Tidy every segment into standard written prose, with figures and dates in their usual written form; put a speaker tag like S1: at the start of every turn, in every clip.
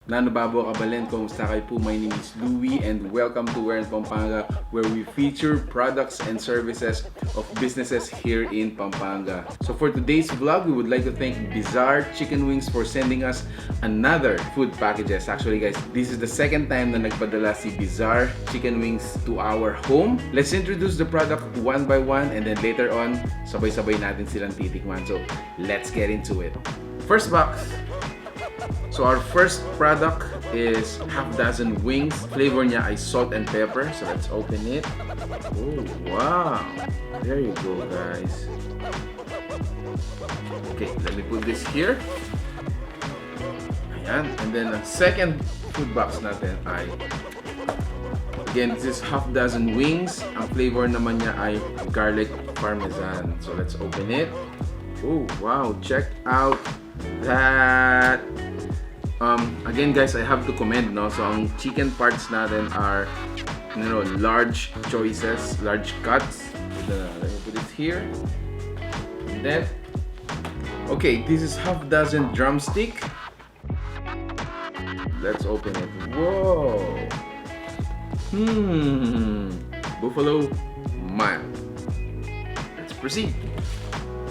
S1: Nanobabo Kabalen, kumusta kayo po? My name is Louie and welcome to Where in Pampanga, where we feature products and services of businesses here in Pampanga. So for today's vlog, we would like to thank Bizarre Chicken Wings for sending us another food packages. Actually guys, this is the second time na nagpadala si Bizarre Chicken Wings to our home. Let's introduce the product one by one and then later on, sabay-sabay natin silang titikman. So let's get into it. First box. So our first product is half dozen wings. Flavor niya ay salt and pepper. So let's open it. Oh, wow. There you go, guys. Okay, let me put this here. Ayan. And then ang second food box natin ay, again, this is half dozen wings. Ang flavor naman niya ay garlic parmesan. So let's open it. Oh, wow. Check out that. Again guys, I have to commend, no? So ang chicken parts natin are, you know, large choices, large cuts. Let me put it here. And then, okay, this is half dozen drumstick. Let's open it. Whoa! Buffalo mild. Let's proceed.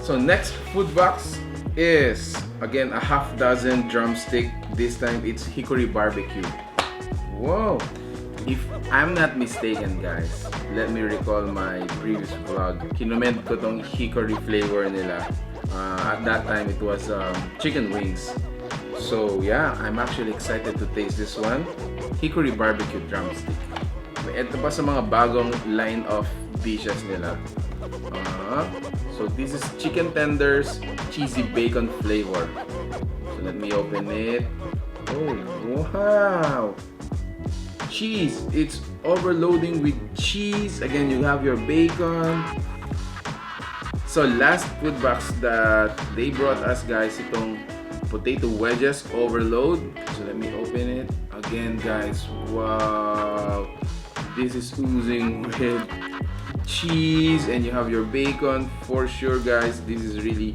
S1: So next food box is again a half dozen drumstick. This time it's Hickory barbecue. Whoa! If I'm not mistaken guys, let me recall my previous vlog. Kinoment ko tong Hickory flavor nila. At that time it was chicken wings. So yeah, I'm actually excited to taste this one. Hickory barbecue drumstick. Ito pa sa mga bagong line of dishes nila. So this is chicken tenders, cheesy bacon flavor. So let me open it. Oh wow! Cheese. It's overloading with cheese. Again, you have your bacon. So last food box that they brought us guys, itong potato wedges overload. So let me open it. Again guys, wow! This is oozing with cheese and you have your bacon. For sure guys, this is really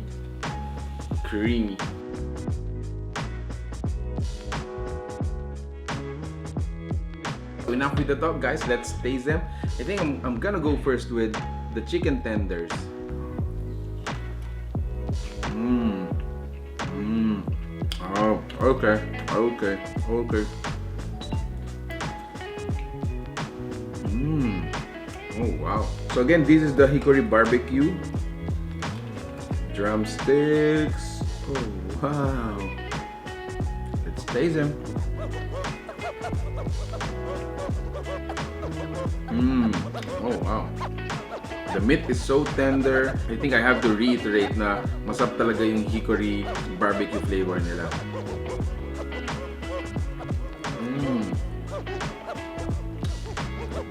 S1: creamy. Enough with the talk guys, let's taste them. I think I'm gonna go first with the chicken tenders. Oh, okay. Oh wow. So again, this is the Hickory barbecue drumsticks. Oh wow. Let's taste them. Oh wow. The meat is so tender. I think I have to reiterate na masarap talaga yung Hickory barbecue flavor nila.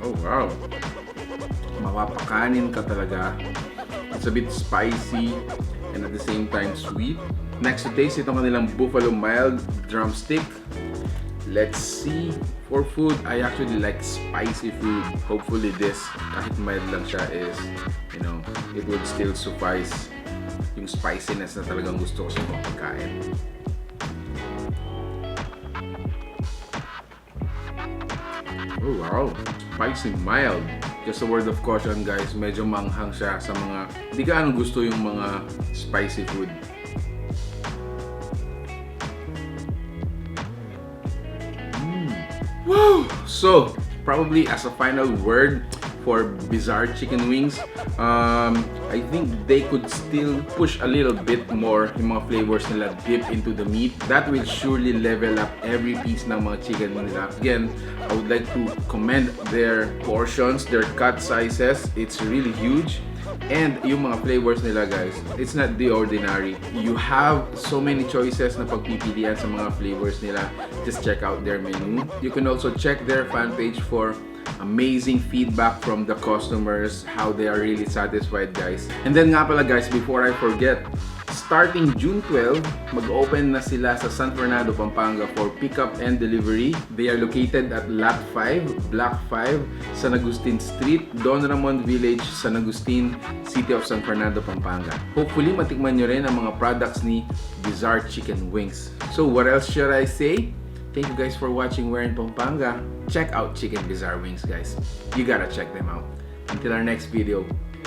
S1: Oh wow. Mapapakanin ka talaga. It's a bit spicy and at the same time sweet. Next to taste, itong kanilang buffalo mild drumstick. Let's see. For food, I actually like spicy food. Hopefully this, kahit mild lang siya, is, you know, it would still suffice yung spiciness na talagang gusto ko sa mga pagkain. Oh wow, spicy mild. Just a word of caution guys, medyo manghang siya sa mga di ka anong gusto yung mga spicy food. Woo! So, probably as a final word for Bizarre Chicken Wings, I think they could still push a little bit more yung mga flavors nila deep into the meat. That will surely level up every piece ng mga chicken nila. Again, I would like to commend their portions, their cut sizes. It's really huge. And yung mga flavors nila guys, it's not the ordinary. You have so many choices na pagpipilian sa mga flavors nila. Just check out their menu. You can also check their fan page for amazing feedback from the customers, how they are really satisfied guys. And then nga pala guys, before I forget, starting June 12, mag-open na sila sa San Fernando, Pampanga for pickup and delivery. They are located at Lot 5, Block 5, San Agustin Street, Don Ramon Village, San Agustin, City of San Fernando, Pampanga. Hopefully, matikman nyo rin ang mga products ni Bizarre Chicken Wings. So what else should I say? Thank you guys for watching. We're in Pampanga. Check out Chicken Bizarre Wings, guys. You gotta check them out. Until our next video,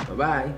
S1: bye-bye.